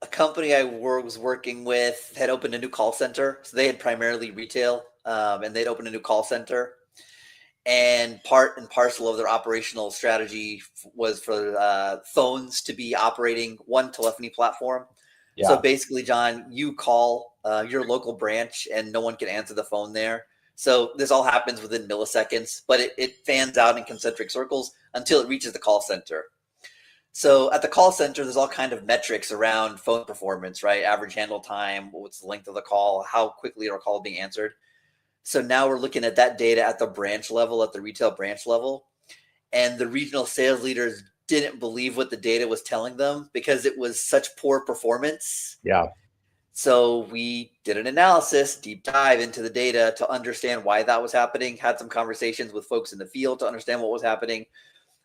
A company I was working with had opened a new call center. So they had primarily retail, and they'd opened a new call center. And part and parcel of their operational strategy was for phones to be operating one telephony platform. So Yeah. basically, John, you call your local branch and no one can answer the phone there. So this all happens within milliseconds, but it fans out in concentric circles until it reaches the call center. So at the call center, there's all kind of metrics around phone performance, right? Average handle time, what's the length of the call, how quickly are call being answered. So now we're looking at that data at the branch level, at the retail branch level. And the regional sales leaders didn't believe what the data was telling them because it was such poor performance. Yeah. So we did an analysis, deep dive into the data to understand why that was happening, had some conversations with folks in the field to understand what was happening.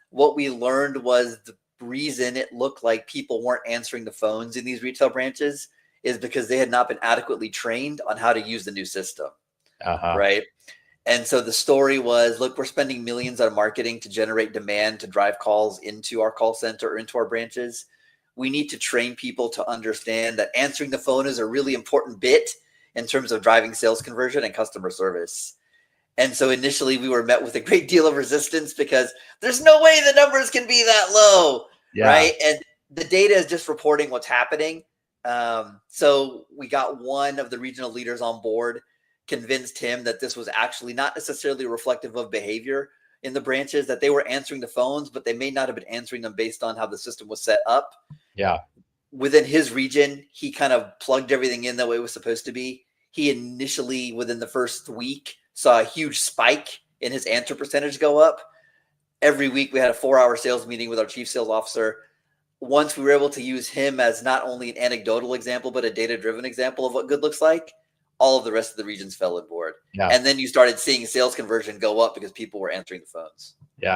What we learned was the reason it looked like people weren't answering the phones in these retail branches is because they had not been adequately trained on how to use the new system. Uh-huh. Right. And so the story was, look, we're spending millions on marketing to generate demand to drive calls into our call center or into our branches. We need to train people to understand that answering the phone is a really important bit in terms of driving sales conversion and customer service. And so initially we were met with a great deal of resistance because there's no way the numbers can be that low. Yeah. Right. And the data is just reporting what's happening. So we got one of the regional leaders on board, convinced him that this was actually not necessarily reflective of behavior in the branches, that they were answering the phones, but they may not have been answering them based on how the system was set up. Yeah. Within his region, he kind of plugged everything in the way it was supposed to be. He initially, within the first week, saw a huge spike in his answer percentage go up. Every week we had a 4-hour sales meeting with our chief sales officer. Once we were able to use him as not only an anecdotal example, but a data-driven example of what good looks like, all of the rest of the regions fell on board. Yeah. And then you started seeing sales conversion go up because people were answering the phones. Yeah.